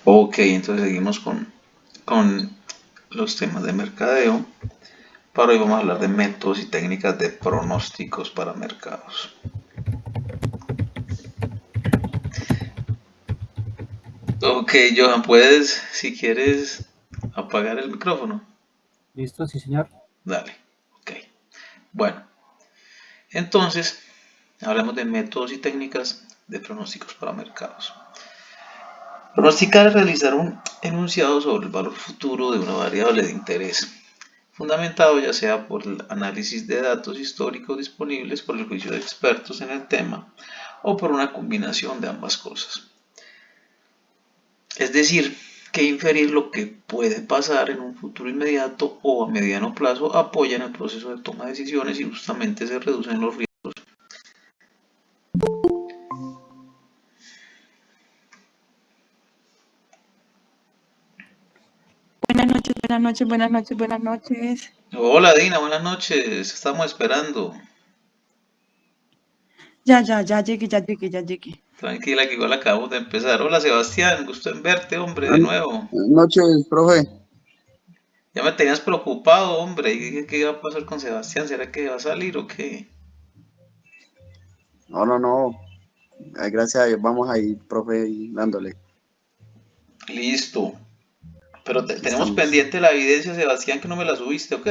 Ok, entonces seguimos con los temas de mercadeo. Para hoy vamos a hablar de métodos y técnicas de pronósticos para mercados. Ok, Johan, puedes, si quieres, apagar el micrófono. ¿Listo? Sí, señor. Dale. Ok. Bueno, entonces hablamos de métodos y técnicas de pronósticos para mercados. Pronosticar es realizar un enunciado sobre el valor futuro de una variable de interés, fundamentado ya sea por el análisis de datos históricos disponibles por el juicio de expertos en el tema o por una combinación de ambas cosas. Es decir, que inferir lo que puede pasar en un futuro inmediato o a mediano plazo apoya en el proceso de toma de decisiones y justamente se reducen los riesgos. Buenas noches, buenas noches, buenas noches, buenas noches. Hola Dina, buenas noches, estamos esperando. Ya llegué, ya llegué, ya llegué. Tranquila que igual acabamos de empezar. Hola Sebastián, gusto en verte, hombre, de Buenas nuevo. noches, profe. Ya me tenías preocupado, hombre, y dije qué iba a pasar con Sebastián, ¿será que va a salir o qué? No, no, no. Gracias a Dios, vamos a ir, profe, y dándole. Listo. Pero Aquí tenemos estamos. pendiente la evidencia, Sebastián, que no me la subiste, ¿ok?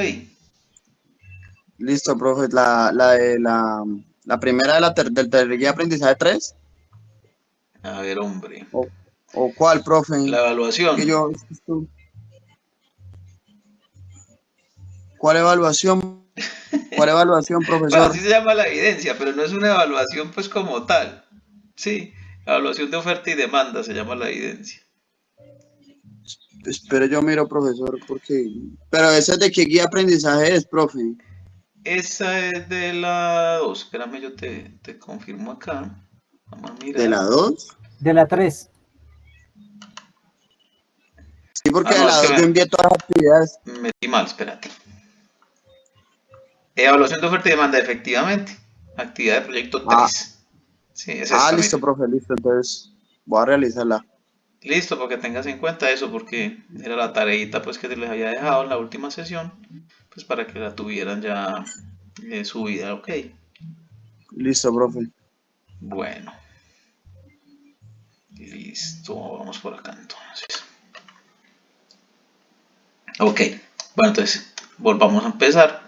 Listo, profe. La primera del guía aprendizaje 3. A ver, hombre. ¿O, o cuál, profe? La Que evaluación. yo, ¿cuál evaluación? ¿Cuál evaluación, Bueno, profesor? así se llama la evidencia, pero no es una evaluación pues como tal. Sí, evaluación de oferta y demanda se llama la evidencia. Espero yo miro, profesor, porque... Pero ese de qué guía aprendizaje es, profe. Esa es de la 2. Espérame, yo te confirmo acá. Vamos a ¿De la mirar. 2? De la 3. Sí, Ah, porque de no, es la que 2 yo envié todas las actividades. me metí mal, espérate. Evaluación de oferta y demanda, efectivamente. Actividad de proyecto Ah, 3. Sí, es esta, mira. listo, profe, listo. Entonces, voy a realizarla. Listo, para que tengas en cuenta eso, porque era la tareita pues que te les había dejado en la última sesión, pues para que la tuvieran ya subida, ok. Listo, profe. Bueno, listo, vamos por acá entonces. Ok, bueno, entonces volvamos a empezar.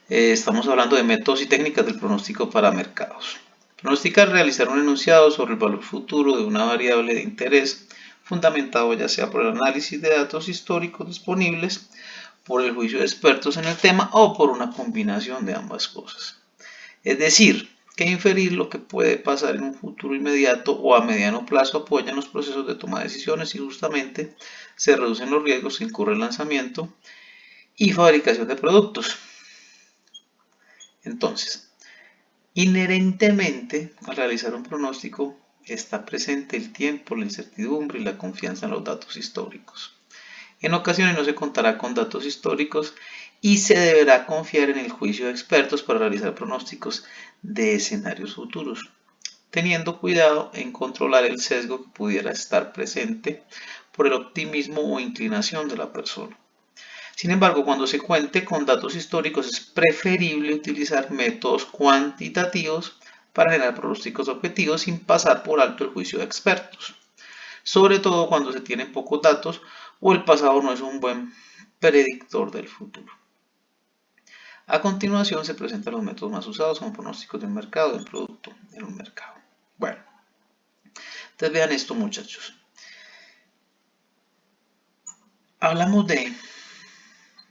Estamos hablando de métodos y técnicas del pronóstico para mercados. Pronosticar es realizar un enunciado sobre el valor futuro de una variable de interés, fundamentado ya sea por el análisis de datos históricos disponibles, por el juicio de expertos en el tema o por una combinación de ambas cosas. Es decir, que inferir lo que puede pasar en un futuro inmediato o a mediano plazo apoya en los procesos de toma de decisiones y justamente se reducen los riesgos que incurre el lanzamiento y fabricación de productos. Entonces, inherentemente, al realizar un pronóstico, está presente el tiempo, la incertidumbre y la confianza en los datos históricos. En ocasiones no se contará con datos históricos y se deberá confiar en el juicio de expertos para realizar pronósticos de escenarios futuros, teniendo cuidado en controlar el sesgo que pudiera estar presente por el optimismo o inclinación de la persona. Sin embargo, cuando se cuente con datos históricos es preferible utilizar métodos cuantitativos para generar pronósticos objetivos sin pasar por alto el juicio de expertos, sobre todo cuando se tienen pocos datos o el pasado no es un buen predictor del futuro. A continuación se presentan los métodos más usados como pronósticos de un mercado, de un producto en un mercado. Bueno, entonces vean esto muchachos. Hablamos de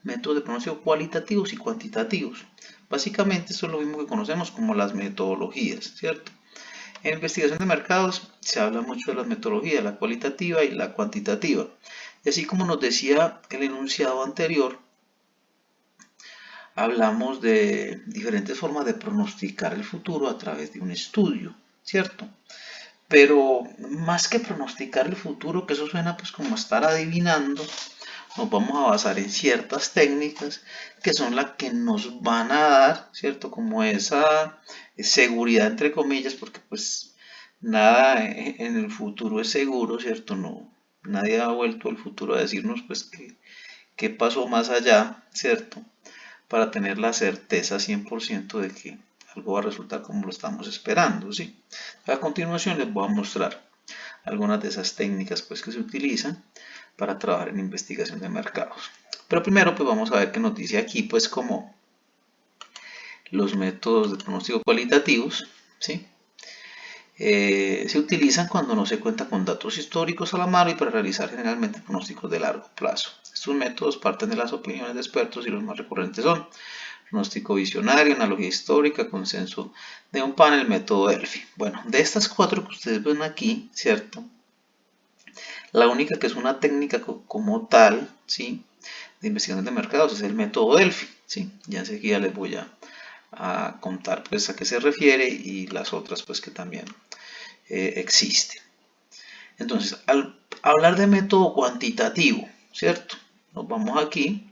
métodos de pronóstico cualitativos y cuantitativos. Básicamente esto es lo mismo que conocemos como las metodologías, ¿cierto? En investigación de mercados se habla mucho de las metodologías, la cualitativa y la cuantitativa. Y así como nos decía el enunciado anterior, hablamos de diferentes formas de pronosticar el futuro a través de un estudio, ¿cierto? Pero más que pronosticar el futuro, que eso suena pues como estar adivinando, nos vamos a basar en ciertas técnicas que son las que nos van a dar, ¿cierto? Como esa seguridad entre comillas, porque pues nada en el futuro es seguro, ¿cierto? No, nadie ha vuelto al futuro a decirnos pues qué pasó más allá, ¿cierto? Para tener la certeza 100% de que algo va a resultar como lo estamos esperando, ¿sí? A continuación les voy a mostrar algunas de esas técnicas pues que se utilizan para trabajar en investigación de mercados. Pero primero pues vamos a ver qué nos dice aquí pues como los métodos de pronóstico cualitativos, ¿sí? Se utilizan cuando no se cuenta con datos históricos a la mano y para realizar generalmente pronósticos de largo plazo. Estos métodos parten de las opiniones de expertos y los más recurrentes son pronóstico visionario, analogía histórica, consenso de un panel, método Delphi. Bueno, de estas 4 que ustedes ven aquí, ¿cierto? La única que es una técnica como tal, ¿sí? De investigación de mercados es el método Delphi, ¿sí? Ya enseguida les voy a contar pues a qué se refiere y las otras pues que también existen. Entonces, al hablar de método cuantitativo, ¿cierto? Nos vamos aquí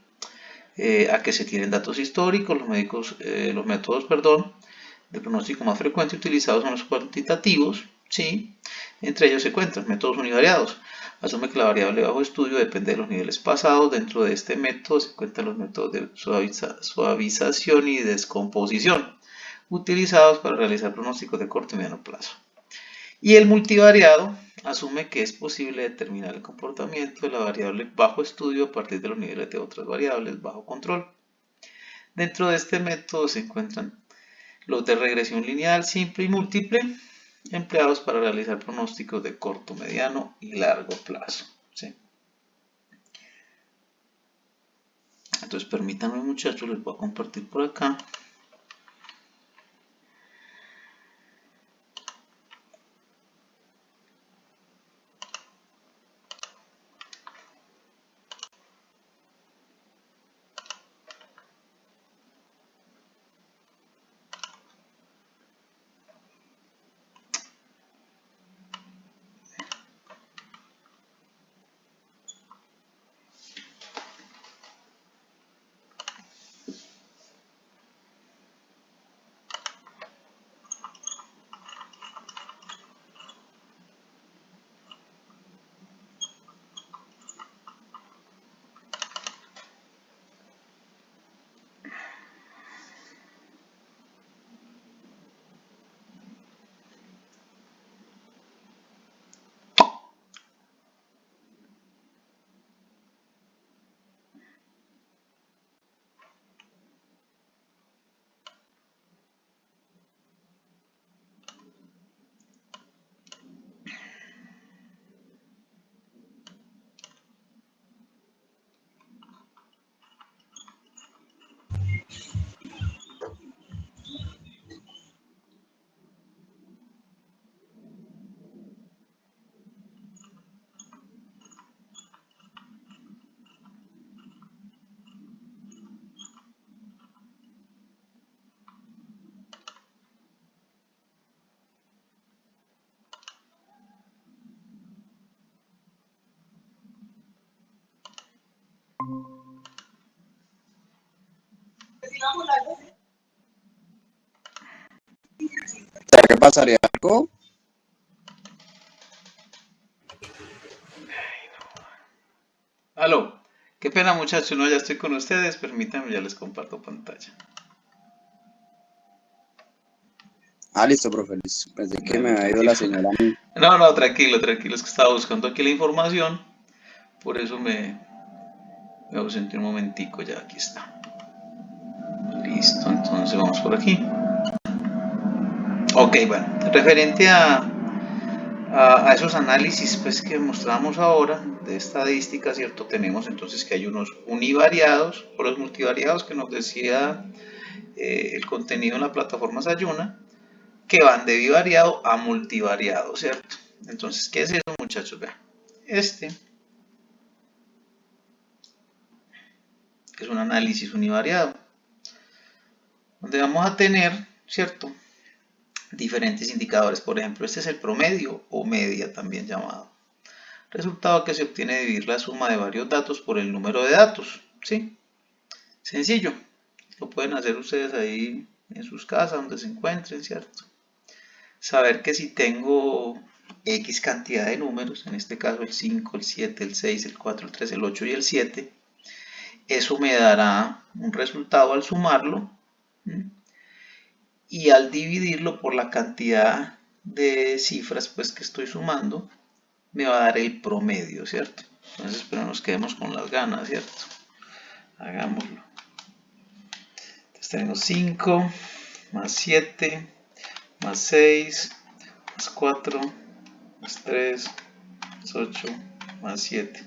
a que se tienen datos históricos, los métodos de pronóstico más frecuente utilizados son los cuantitativos, ¿sí? Entre ellos se encuentran métodos univariados. Asume que la variable bajo estudio depende de los niveles pasados. Dentro de este método se encuentran los métodos de suavización y descomposición, utilizados para realizar pronósticos de corto y mediano plazo. Y el multivariado asume que es posible determinar el comportamiento de la variable bajo estudio a partir de los niveles de otras variables bajo control. Dentro de este método se encuentran los de regresión lineal, simple y múltiple, empleados para realizar pronósticos de corto, mediano y largo plazo, ¿sí? Entonces permítanme muchachos, les voy a compartir por acá. ¿Será que pasaría algo? Aló, qué pena muchachos, no, ya estoy con ustedes, permítanme, ya les comparto pantalla. Listo, profe, listo. Pensé que me Dale, había ido la tranquilo. señora a mí. No, tranquilo, es que estaba buscando aquí la información, por eso me ausenté un momentico, ya aquí está. Listo, entonces vamos por aquí. Ok, bueno, referente a esos análisis pues que mostramos ahora de estadística, ¿cierto? Tenemos entonces que hay unos univariados o los multivariados que nos decía el contenido en la plataforma Sayuna, que van de bivariado a multivariado, ¿cierto? Entonces, ¿qué es eso, muchachos? Vean, este es un análisis univariado, donde vamos a tener, ¿cierto?, diferentes indicadores. Por ejemplo, este es el promedio o media también llamado. Resultado que se obtiene de dividir la suma de varios datos por el número de datos, ¿sí? Sencillo, lo pueden hacer ustedes ahí en sus casas, donde se encuentren, ¿cierto? Saber que si tengo X cantidad de números, en este caso el 5, el 7, el 6, el 4, el 3, el 8 y el 7. Eso me dará un resultado al sumarlo y al dividirlo por la cantidad de cifras pues que estoy sumando, me va a dar el promedio, ¿cierto? Entonces, pero nos quedemos con las ganas, ¿cierto? Hagámoslo. Entonces tenemos 5 más 7 más 6 más 4 más 3 más 8 más 7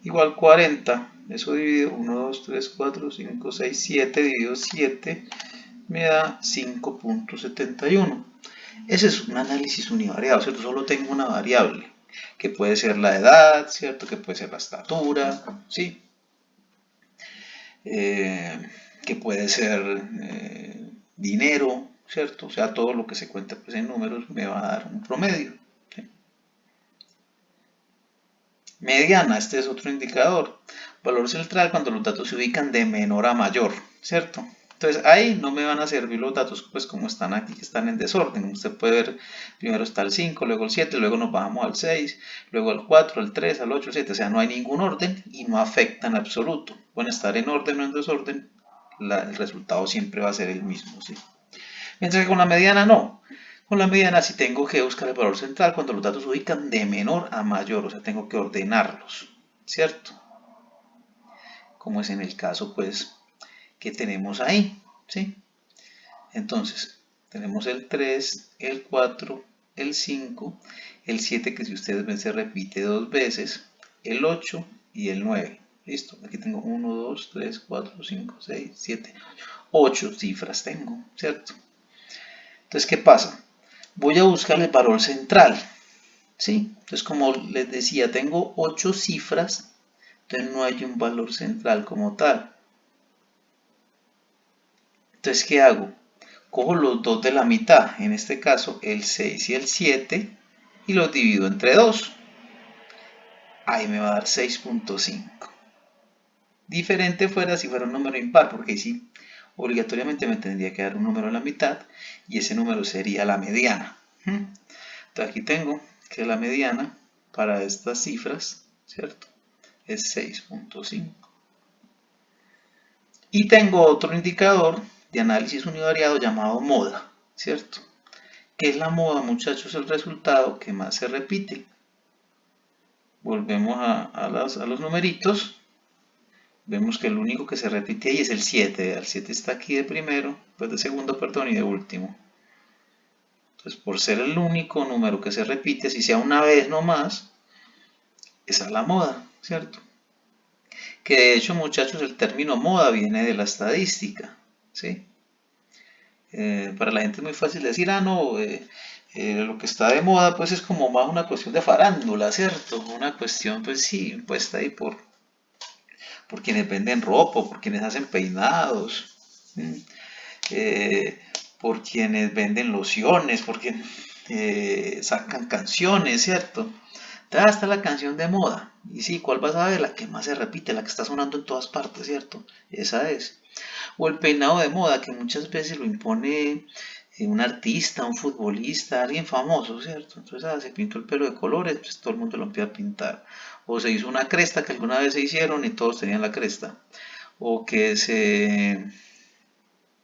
igual 40. Eso dividido 1, 2, 3, 4, 5, 6, 7 dividido 7 me da 5.71. Ese es un análisis univariado, ¿cierto? Solo tengo una variable, que puede ser la edad, ¿cierto? Que puede ser la estatura, ¿sí? Que puede ser dinero, ¿cierto? O sea, todo lo que se cuenta pues, en números me va a dar un promedio. ¿Sí? Mediana, este es otro indicador. Valor central cuando los datos se ubican de menor a mayor, ¿cierto? Entonces ahí no me van a servir los datos pues como están aquí, que están en desorden. Usted puede ver, primero está el 5, luego el 7, luego nos bajamos al 6, luego al 4, al 3, al 8, al 7. O sea, no hay ningún orden y no afecta en absoluto. Pueden estar en orden o en desorden, el resultado siempre va a ser el mismo, ¿sí? Mientras que con la mediana no. Con la mediana sí tengo que buscar el valor central cuando los datos se ubican de menor a mayor, o sea, tengo que ordenarlos, ¿cierto? Como es en el caso, pues, que tenemos ahí, ¿sí? Entonces, tenemos el 3, el 4, el 5, el 7 que si ustedes ven se repite dos veces, el 8 y el 9. Listo, aquí tengo 1, 2, 3, 4, 5, 6, 7, 8 cifras tengo, ¿cierto? Entonces, ¿qué pasa? Voy a buscar el valor central, ¿sí? Entonces, como les decía, tengo 8 cifras, entonces no hay un valor central como tal. Entonces, ¿qué hago? Cojo los dos de la mitad, en este caso el 6 y el 7, y los divido entre 2. Ahí me va a dar 6.5. Diferente fuera si fuera un número impar, porque ahí sí, obligatoriamente me tendría que dar un número a la mitad, y ese número sería la mediana. Entonces aquí tengo que la mediana para estas cifras, ¿cierto? Es 6.5. Y tengo otro indicador de análisis univariado llamado moda, ¿cierto? ¿Qué es la moda, muchachos? El resultado que más se repite. Volvemos a los numeritos. Vemos que el único que se repite ahí es el 7. El 7 está aquí de primero, pues de segundo, perdón, y de último. Entonces, por ser el único número que se repite, si sea una vez nomás, esa es la moda, ¿cierto? Que de hecho, muchachos, el término moda viene de la estadística, ¿sí? Para la gente es muy fácil decir, no, lo que está de moda pues es como más una cuestión de farándula, ¿cierto? Una cuestión pues sí, impuesta ahí por quienes venden ropa, por quienes hacen peinados, por quienes venden lociones, por quienes sacan canciones, ¿cierto? Entonces está la canción de moda. Y sí, ¿cuál vas a ver? La que más se repite, la que está sonando en todas partes, ¿cierto? Esa es. O el peinado de moda, que muchas veces lo impone un artista, un futbolista, alguien famoso, ¿cierto? Entonces se pintó el pelo de colores, pues todo el mundo lo empieza a pintar. O se hizo una cresta que alguna vez se hicieron y todos tenían la cresta. O que se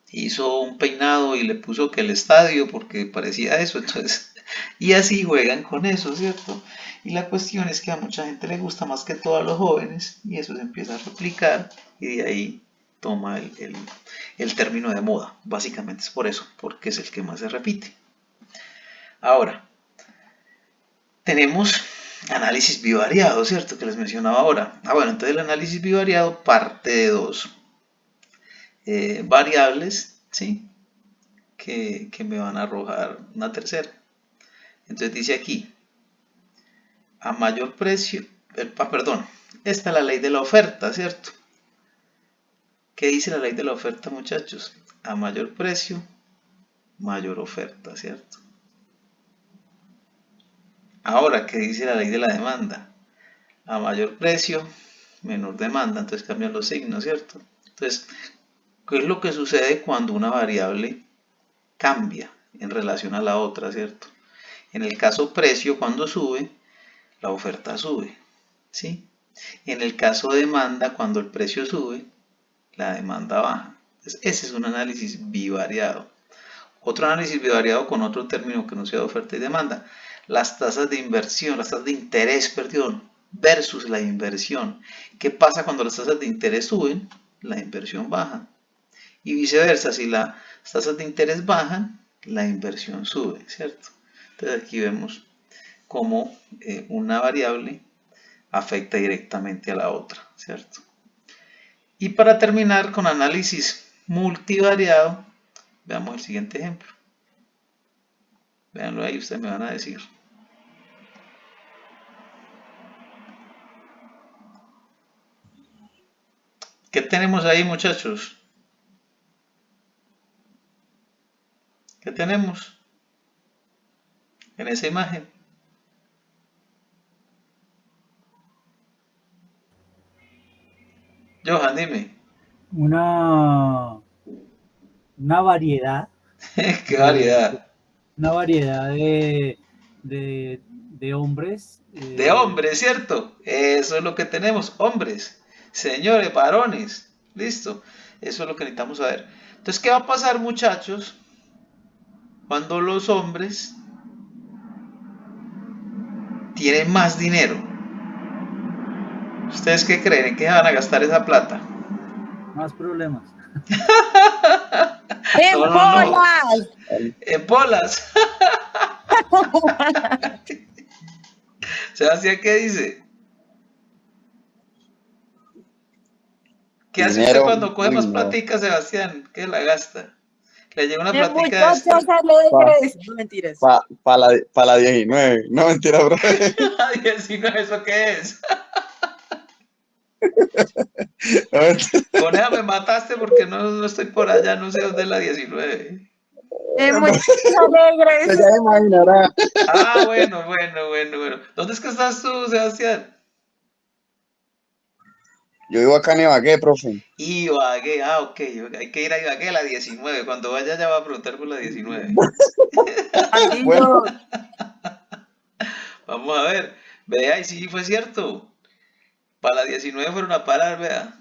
hizo un peinado y le puso que el estadio porque parecía eso, entonces, y así juegan con eso, ¿cierto? Y la cuestión es que a mucha gente le gusta más que todo a los jóvenes y eso se empieza a replicar y de ahí toma el término de moda. Básicamente es por eso, porque es el que más se repite. Ahora, tenemos análisis bivariado, ¿cierto? Que les mencionaba ahora. Bueno, entonces el análisis bivariado parte de dos variables, ¿sí? Que me van a arrojar una tercera. Entonces dice aquí, a mayor precio, perdón, esta es la ley de la oferta, ¿cierto? ¿Qué dice la ley de la oferta, muchachos? A mayor precio, mayor oferta, ¿cierto? Ahora, ¿qué dice la ley de la demanda? A mayor precio, menor demanda, entonces cambian los signos, ¿cierto? Entonces, ¿qué es lo que sucede cuando una variable cambia en relación a la otra, ¿cierto? En el caso precio, cuando sube, la oferta sube, ¿sí? En el caso demanda, cuando el precio sube, la demanda baja. Entonces, ese es un análisis bivariado. Otro análisis bivariado con otro término que no sea de oferta y demanda. Las tasas de inversión, las tasas de interés, perdón, versus la inversión. ¿Qué pasa cuando las tasas de interés suben? La inversión baja. Y viceversa, si las tasas de interés bajan, la inversión sube, ¿cierto? Entonces aquí vemos cómo una variable afecta directamente a la otra, ¿cierto? Y para terminar con análisis multivariado, veamos el siguiente ejemplo. Véanlo ahí, ustedes me van a decir. ¿Qué tenemos ahí, muchachos? ¿Qué tenemos en esa imagen? Johan, dime. Una, una variedad Qué de, variedad. una variedad de hombres. De hombres, ¿cierto? Eso es lo que tenemos, hombres. Señores, varones. Listo. Eso es lo que necesitamos saber. Entonces, ¿qué va a pasar, muchachos, cuando los hombres tienen más dinero? ¿Ustedes qué creen? ¿En qué van a gastar esa plata? Más problemas. ¡En No, no, no. bolas! En bolas. Sebastián, ¿qué dice? ¿Qué hace usted Dinero, cuando coge uy, más no. platica, Sebastián? ¿Qué la gasta? Le llega una ¡En platica de muchachos estas. alegres! No mentiras. Para la 19. No, mentira, bro. Ay, 19, ¿eso qué es? No, mentira. Con ella me mataste porque no estoy por allá, no sé dónde es la 19. ¡En muchachos alegres! Ya imaginará. Ah, bueno. ¿Dónde es que estás tú, Sebastián? Yo vivo acá en Ibagué, profe. Ibagué, ok, hay que ir a Ibagué a la 19. Cuando vaya ya va a preguntar por la 19. Bueno, Bandidos. Vamos a ver. Vea, y sí fue cierto. Para la 19 fueron a parar, vea.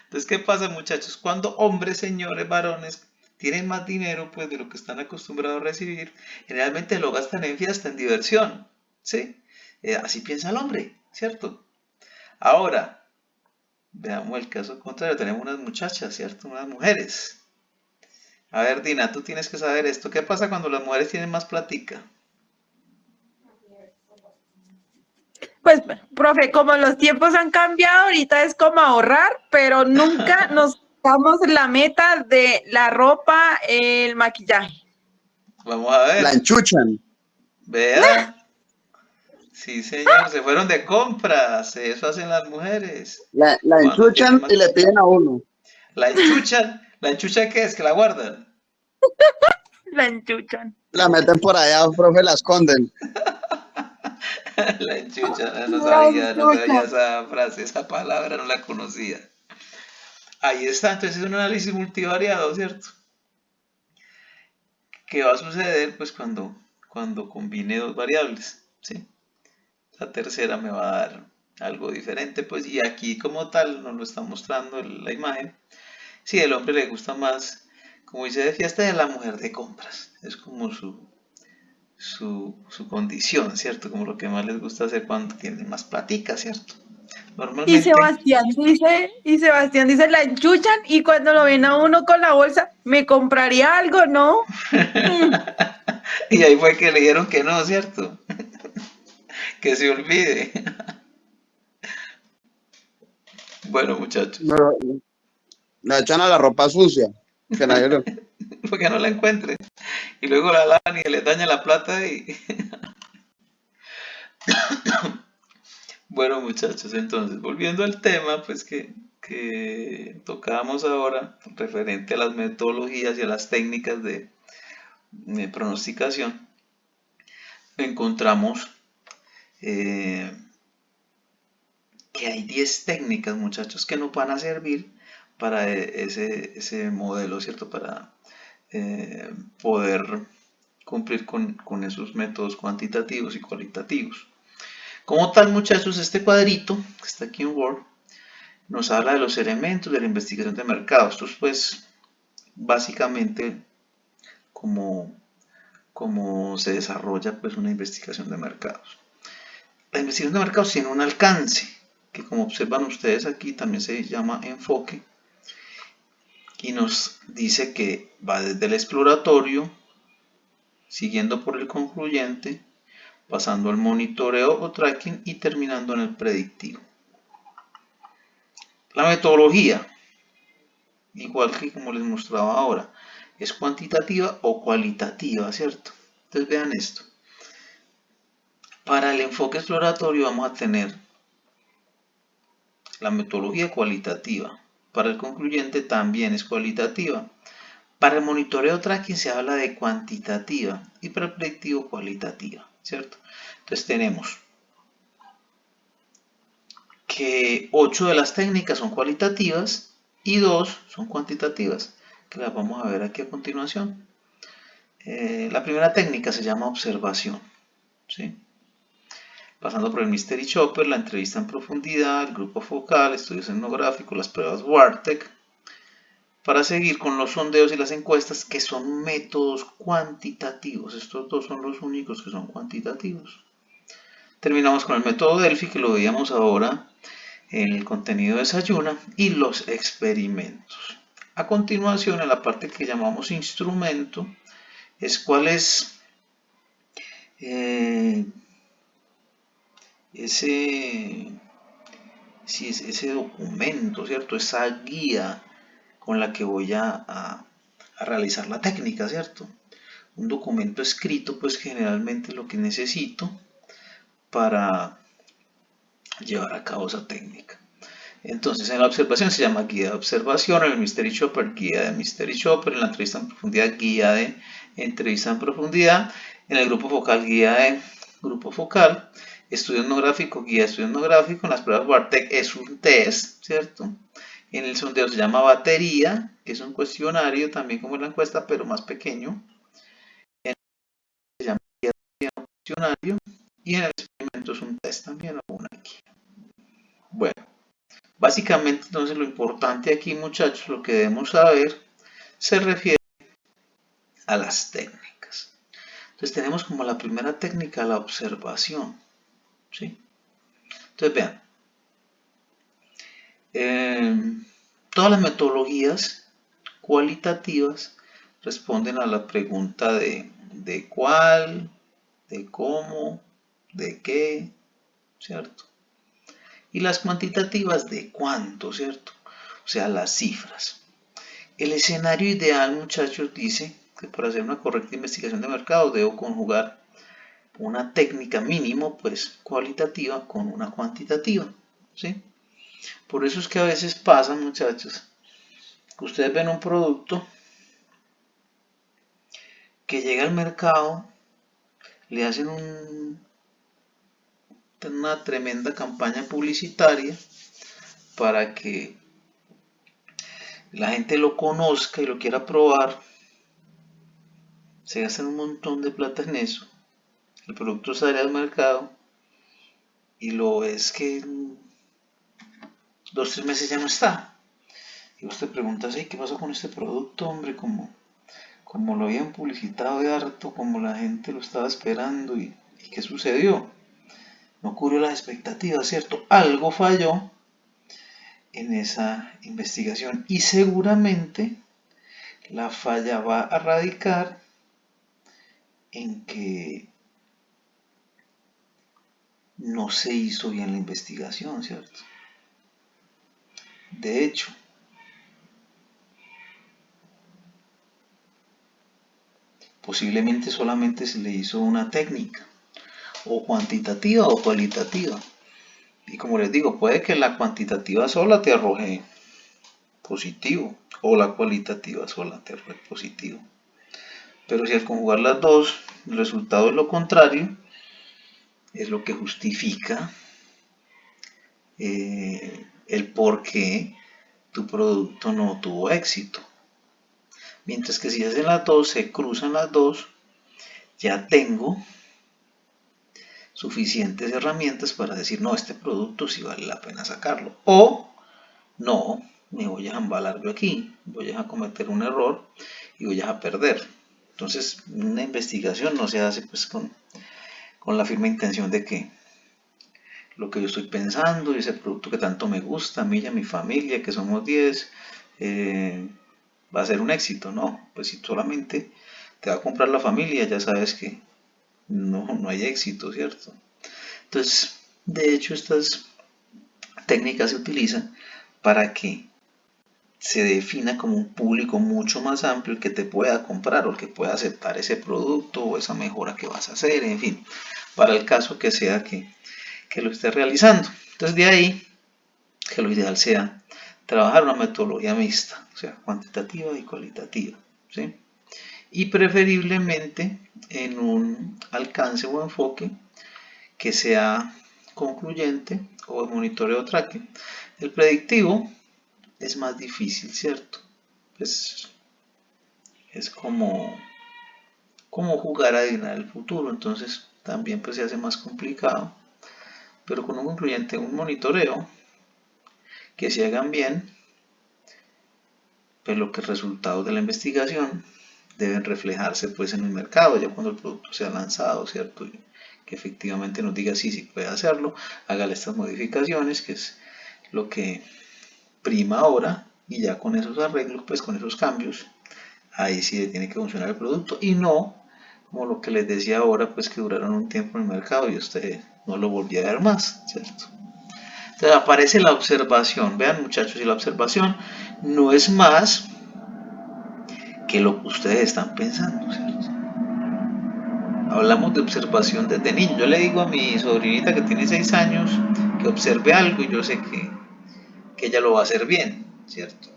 Entonces, ¿qué pasa, muchachos? Cuando hombres, señores, varones, tienen más dinero, pues, de lo que están acostumbrados a recibir, generalmente lo gastan en fiesta, en diversión, ¿sí? Así piensa el hombre, ¿cierto? Ahora, veamos el caso contrario. Tenemos unas muchachas, ¿cierto? Unas mujeres. A ver, Dina, tú tienes que saber esto. ¿Qué pasa cuando las mujeres tienen más platica? Pues, profe, como los tiempos han cambiado, ahorita es como ahorrar, pero nunca nos damos la meta de la ropa, el maquillaje. Vamos a la ver. enchuchan. Vea. Sí, señor, se fueron de compras. Eso hacen las mujeres. La Cuando tienen enchuchan más y le piden a uno. La enchuchan. ¿La enchucha qué es? Que la guardan. La enchuchan. La meten por allá, profe, la esconden. La enchucha, La no sabía enchuchan. esa frase, esa palabra, no la conocía. Ahí está, entonces es un análisis multivariado, ¿cierto? ¿Qué va a suceder? Pues cuando combine dos variables, ¿sí? La tercera me va a dar algo diferente, pues, y aquí como tal nos lo está mostrando la imagen. Si el hombre le gusta más, como dice, de fiesta, y a la mujer de compras. Es como su condición, ¿cierto? Como lo que más les gusta hacer cuando tienen más platica, ¿cierto? Y Normalmente, Sebastián dice, la enchuchan y cuando lo ven a uno con la bolsa, ¿me compraría algo, no? Mm. y ahí fue que le dijeron que no, ¿cierto? Que se olvide. Bueno, muchachos, No, la echan a la ropa sucia. Que nadie lo... porque no la encuentren. Y luego la lavan y les daña la plata y... Bueno, muchachos, entonces, volviendo al tema, pues que tocábamos ahora, referente a las metodologías y a las técnicas de pronosticación, encontramos eh, que hay 10 técnicas, muchachos, que nos van a servir para ese modelo, ¿cierto? Para poder cumplir con esos métodos cuantitativos y cualitativos. Como tal, muchachos, este cuadrito que está aquí en Word nos habla de los elementos de la investigación de mercado. Esto es pues básicamente como se desarrolla pues una investigación de mercados. La investigación de mercados tiene un alcance que, como observan ustedes aquí, también se llama enfoque, y nos dice que va desde el exploratorio, siguiendo por el concluyente, pasando al monitoreo o tracking y terminando en el predictivo. La metodología, igual que como les mostraba ahora, es cuantitativa o cualitativa, ¿cierto? Entonces vean esto. Para el enfoque exploratorio vamos a tener la metodología cualitativa. Para el concluyente también es cualitativa. Para el monitoreo tracking se habla de cuantitativa y para el predictivo cualitativa, ¿cierto? Entonces tenemos que 8 de las técnicas son cualitativas y 2 son cuantitativas, que las vamos a ver aquí a continuación. La primera técnica se llama observación, ¿sí? Pasando por el Mystery Shopper, la entrevista en profundidad, el grupo focal, estudios etnográficos, las pruebas Wartec, para seguir con los sondeos y las encuestas, que son métodos cuantitativos. Estos dos son los únicos que son cuantitativos. Terminamos con el método Delphi, que lo veíamos ahora en el contenido de Desayuna, y los experimentos. A continuación, en la parte que llamamos instrumento, es cuál es ese documento, ¿cierto? Esa guía con la que voy a realizar la técnica, ¿cierto? Un documento escrito, pues generalmente lo que necesito para llevar a cabo esa técnica. Entonces, en la observación se llama guía de observación, en el Mystery Shopper, guía de Mystery Shopper, en la entrevista en profundidad, guía de entrevista en profundidad, en el grupo focal, guía de grupo focal, estudio etnográfico, guía de estudio etnográfico, en las pruebas Wartec es un test, ¿cierto? En el sondeo se llama batería, que es un cuestionario, también como la encuesta, pero más pequeño. En el se llama guía de cuestionario, y en el experimento es un test también, o una guía. Bueno. Básicamente, entonces, lo importante aquí, muchachos, lo que debemos saber, se refiere a las técnicas. Entonces, tenemos como la primera técnica la observación, ¿sí? Entonces, vean, todas las metodologías cualitativas responden a la pregunta de cuál, de cómo, de qué, ¿cierto? Y las cuantitativas de cuánto, ¿cierto? O sea, las cifras. El escenario ideal, muchachos, dice que para hacer una correcta investigación de mercado debo conjugar una técnica mínimo, pues, cualitativa con una cuantitativa, ¿sí? Por eso es que a veces pasa, muchachos, que ustedes ven un producto que llega al mercado, le hacen una tremenda campaña publicitaria para que la gente lo conozca y lo quiera probar, se gastan un montón de plata en eso, el producto sale al mercado y lo ves que en 2-3 meses ya no está. Y vos te preguntas, ¿qué pasó con este producto, hombre? Como lo habían publicitado de harto, como la gente lo estaba esperando y ¿qué sucedió? No cubrió las expectativas, ¿cierto? Algo falló en esa investigación y seguramente la falla va a radicar en que no se hizo bien la investigación, ¿cierto? De hecho, posiblemente solamente se le hizo una técnica, o cuantitativa o cualitativa. Y como les digo, puede que la cuantitativa sola te arroje positivo, o la cualitativa sola te arroje positivo. Pero si al conjugar las dos, el resultado es lo contrario, es lo que justifica el por qué tu producto no tuvo éxito. Mientras que si hacen las dos, se cruzan las dos, ya tengo suficientes herramientas para decir, no, este producto sí vale la pena sacarlo. O no, me voy a embalar yo aquí, voy a cometer un error y voy a perder. Entonces, una investigación no se hace pues con la firme intención de que lo que yo estoy pensando y ese producto que tanto me gusta, a mí y a mi familia, que somos 10, va a ser un éxito. No, pues si solamente te va a comprar la familia, ya sabes que no hay éxito, ¿cierto? Entonces, de hecho, estas técnicas se utilizan para que se defina como un público mucho más amplio el que te pueda comprar o el que pueda aceptar ese producto o esa mejora que vas a hacer, en fin, para el caso que sea que lo esté realizando. Entonces, de ahí que lo ideal sea trabajar una metodología mixta, o sea, cuantitativa y cualitativa, ¿sí? Y preferiblemente en un alcance o enfoque que sea concluyente o de monitoreo o tracking. El predictivo es más difícil, ¿cierto? Pues es como jugar a adivinar el futuro, entonces también pues se hace más complicado. Pero con un concluyente, un monitoreo, que se hagan bien, pues lo que resultados de la investigación deben reflejarse pues en el mercado, ya cuando el producto sea lanzado, ¿cierto? Y que efectivamente nos diga sí puede hacerlo, hágale estas modificaciones, que es lo que prima ahora, y ya con esos arreglos, pues con esos cambios, ahí sí tiene que funcionar el producto, y no como lo que les decía ahora, pues que duraron un tiempo en el mercado y usted no lo volvió a ver más, ¿cierto? Entonces aparece la observación, vean muchachos, y la observación no es más que lo que ustedes están pensando, ¿cierto? Hablamos de observación desde niño. Yo le digo a mi sobrinita que tiene 6 años que observe algo y yo sé que ella lo va a hacer bien, ¿cierto?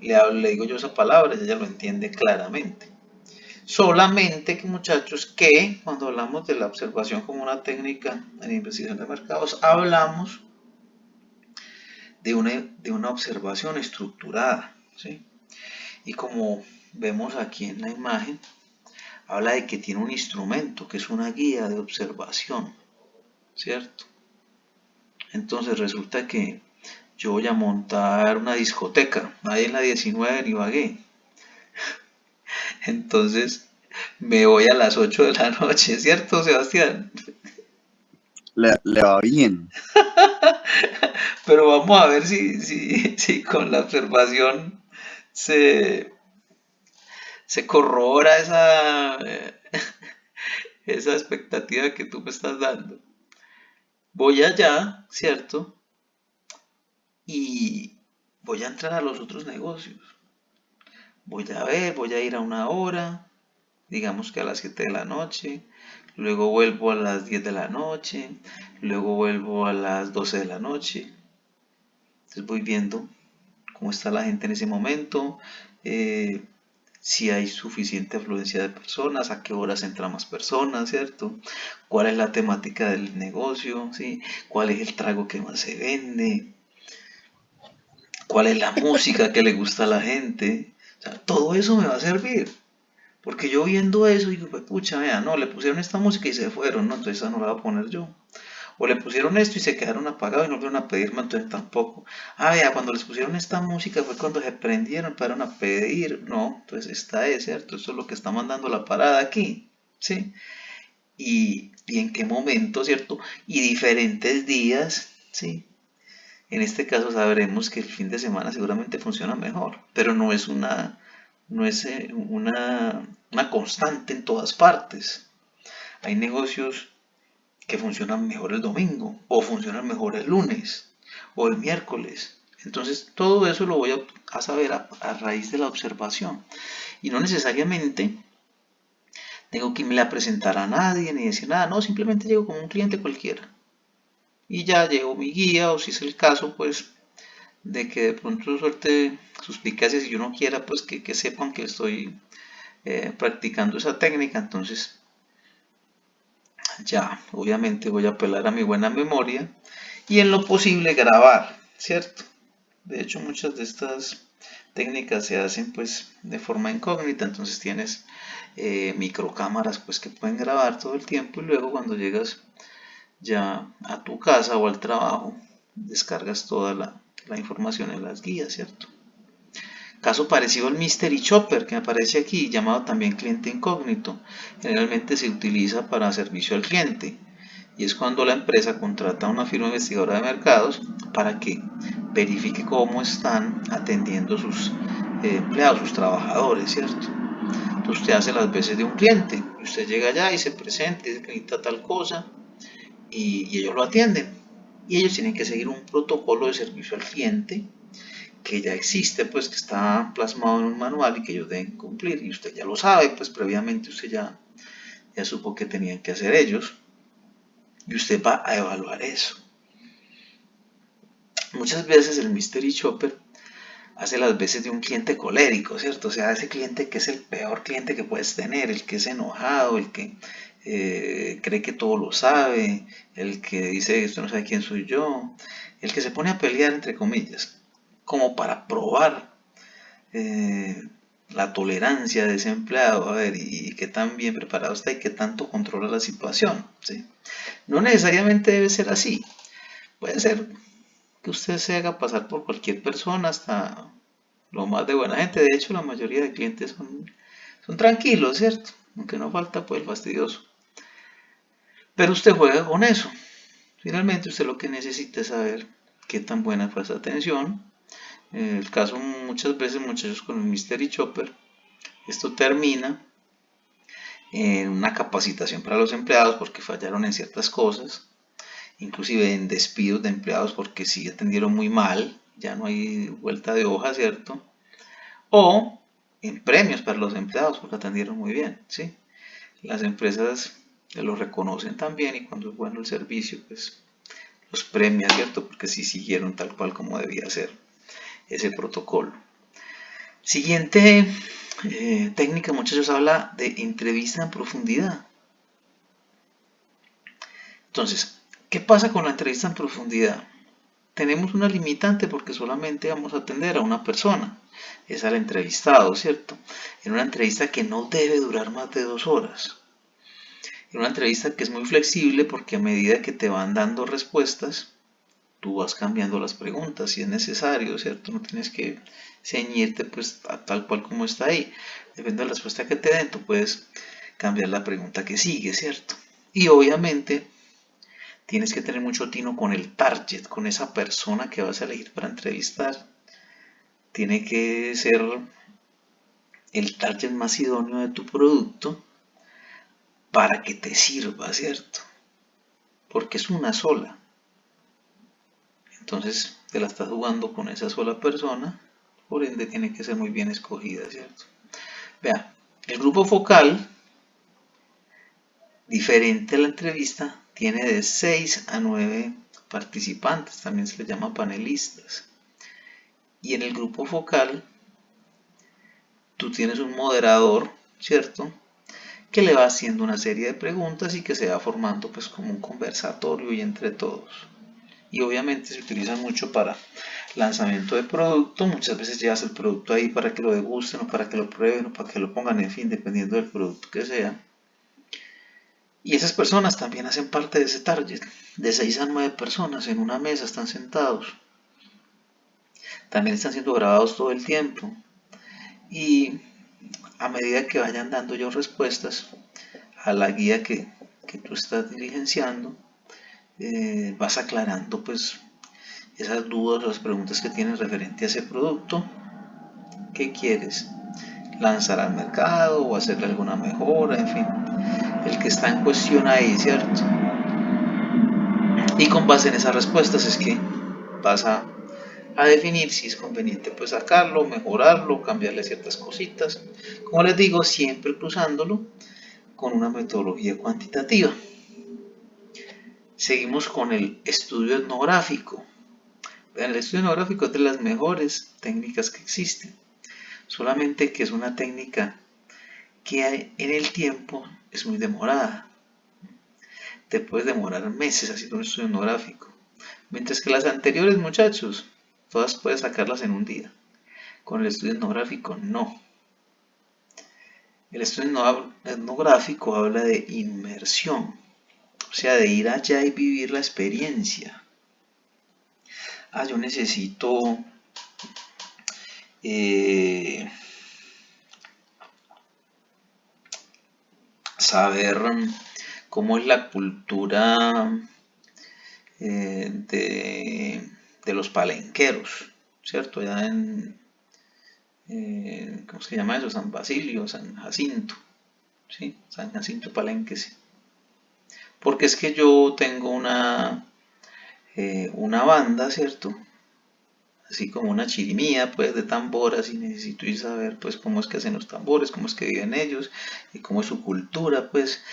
Le digo yo esa palabra y ella lo entiende claramente. Solamente que muchachos, que cuando hablamos de la observación como una técnica en investigación de mercados, hablamos de una observación estructurada, ¿sí? Y como vemos aquí en la imagen, habla de que tiene un instrumento, que es una guía de observación, ¿cierto? Entonces resulta que yo voy a montar una discoteca, ahí en la 19 de Ibagué. Entonces me voy a las 8 de la noche, ¿cierto, Sebastián? Le va bien. Pero vamos a ver si con la observación se corrobora esa expectativa que tú me estás dando. Voy allá, ¿cierto? Y voy a entrar a los otros negocios. Voy a ver, voy a ir a una hora, digamos que a las 7 de la noche, luego vuelvo a las 10 de la noche, luego vuelvo a las 12 de la noche. Entonces voy viendo cómo está la gente en ese momento, si hay suficiente afluencia de personas, a qué horas entran más personas, ¿cierto? ¿Cuál es la temática del negocio? ¿Sí? ¿Cuál es el trago que más se vende? ¿Cuál es la música que le gusta a la gente? O sea, todo eso me va a servir. Porque yo viendo eso digo, pues pucha, vea, no, le pusieron esta música y se fueron, no, entonces esa no la voy a poner yo. O le pusieron esto y se quedaron apagados y no fueron a pedirme, entonces tampoco. Ah, vea, cuando les pusieron esta música fue cuando se prendieron, pararon a pedir. No, entonces esta es, ¿cierto? Eso es lo que está mandando la parada aquí, ¿sí? Y en qué momento, ¿cierto? Y diferentes días, ¿sí? En este caso sabremos que el fin de semana seguramente funciona mejor, pero no es una constante en todas partes. Hay negocios que funcionan mejor el domingo, o funcionan mejor el lunes, o el miércoles. Entonces todo eso lo voy a saber a raíz de la observación. Y no necesariamente tengo que irme a presentar a nadie ni decir nada, no, simplemente llego como un cliente cualquiera. Y ya llevo mi guía, o si es el caso, pues de que de pronto suelte suspicacia si yo no quiera, pues que sepan que estoy practicando esa técnica. Entonces ya obviamente voy a apelar a mi buena memoria y en lo posible grabar, ¿cierto? De hecho muchas de estas técnicas se hacen pues de forma incógnita, entonces tienes microcámaras pues que pueden grabar todo el tiempo y luego cuando llegas ya a tu casa o al trabajo descargas toda la información en las guías, ¿cierto? Caso parecido al Mystery Shopper que aparece aquí, llamado también cliente incógnito, generalmente se utiliza para servicio al cliente y es cuando la empresa contrata a una firma investigadora de mercados para que verifique cómo están atendiendo sus empleados, sus trabajadores, ¿cierto? Entonces usted hace las veces de un cliente y usted llega allá y se presenta y dice que necesita tal cosa y ellos lo atienden y ellos tienen que seguir un protocolo de servicio al cliente que ya existe, pues que está plasmado en un manual y que ellos deben cumplir y usted ya lo sabe, pues previamente usted ya supo que tenían que hacer ellos y usted va a evaluar eso. Muchas veces el Mystery Shopper hace las veces de un cliente colérico, ¿cierto? O sea, ese cliente que es el peor cliente que puedes tener, el que es enojado, el que cree que todo lo sabe, el que dice esto no sabe quién soy yo, el que se pone a pelear entre comillas, como para probar la tolerancia de ese empleado, a ver, y qué tan bien preparado está y qué tanto controla la situación, ¿sí? No necesariamente debe ser así, puede ser que usted se haga pasar por cualquier persona, hasta lo más de buena gente. De hecho, la mayoría de clientes son tranquilos, ¿cierto? Aunque no falta pues el fastidioso. Pero usted juega con eso. Finalmente usted lo que necesita es saber qué tan buena fue esa atención. En el caso muchas veces, muchachos, con el Mystery Shopper, esto termina en una capacitación para los empleados porque fallaron en ciertas cosas, inclusive en despidos de empleados porque sí atendieron muy mal, ya no hay vuelta de hoja, ¿cierto? O en premios para los empleados porque atendieron muy bien, ¿sí? Las empresas lo reconocen también y cuando es bueno el servicio, pues los premia, ¿cierto? Porque sí siguieron tal cual como debía ser ese protocolo. Siguiente técnica, muchachos, habla de entrevista en profundidad. Entonces, ¿qué pasa con la entrevista en profundidad? Tenemos una limitante porque solamente vamos a atender a una persona, es al entrevistado, ¿cierto? En una entrevista que no debe durar más de 2 horas. En una entrevista que es muy flexible porque a medida que te van dando respuestas, tú vas cambiando las preguntas si es necesario, ¿cierto? No tienes que ceñirte pues a tal cual como está ahí. Depende de la respuesta que te den, tú puedes cambiar la pregunta que sigue, ¿cierto? Y obviamente tienes que tener mucho tino con el target, con esa persona que vas a elegir para entrevistar. Tiene que ser el target más idóneo de tu producto para que te sirva, ¿cierto? Porque es una sola. Entonces te la estás jugando con esa sola persona, por ende tiene que ser muy bien escogida, ¿cierto? Vea, el grupo focal, diferente a la entrevista, tiene de 6 a 9 participantes, también se les llama panelistas. Y en el grupo focal, tú tienes un moderador, ¿cierto? Que le va haciendo una serie de preguntas y que se va formando pues como un conversatorio y entre todos. Y obviamente se utiliza mucho para lanzamiento de producto. Muchas veces llevas el producto ahí para que lo degusten o para que lo prueben o para que lo pongan, en fin, dependiendo del producto que sea. Y esas personas también hacen parte de ese target. De 6 a 9 personas en una mesa están sentados. También están siendo grabados todo el tiempo. Y a medida que vayan dando yo respuestas a la guía que tú estás diligenciando, vas aclarando pues esas dudas, las preguntas que tienes referente a ese producto que quieres lanzar al mercado o hacerle alguna mejora, en fin, el que está en cuestión ahí, ¿cierto? Y con base en esas respuestas es que vas a definir si es conveniente pues sacarlo, mejorarlo, cambiarle ciertas cositas, como les digo, siempre cruzándolo con una metodología cuantitativa. Seguimos con el estudio etnográfico. El estudio etnográfico es de las mejores técnicas que existen, solamente que es una técnica que en el tiempo es muy demorada. Te puedes demorar meses haciendo un estudio etnográfico, mientras que las anteriores, muchachos, todas puedes sacarlas en un día. Con el estudio etnográfico no. El estudio etnográfico habla de inmersión, o sea, de ir allá y vivir la experiencia. Yo necesito saber cómo es la cultura de los palenqueros, ¿cierto? Allá en, ¿cómo se llama eso? San Basilio, San Jacinto, ¿sí? San Jacinto Palenque, sí. Porque es que yo tengo una banda, ¿cierto? Así como una chirimía, pues, de tamboras, y necesito ir a saber, pues, cómo es que hacen los tambores, cómo es que viven ellos, y cómo es su cultura, pues,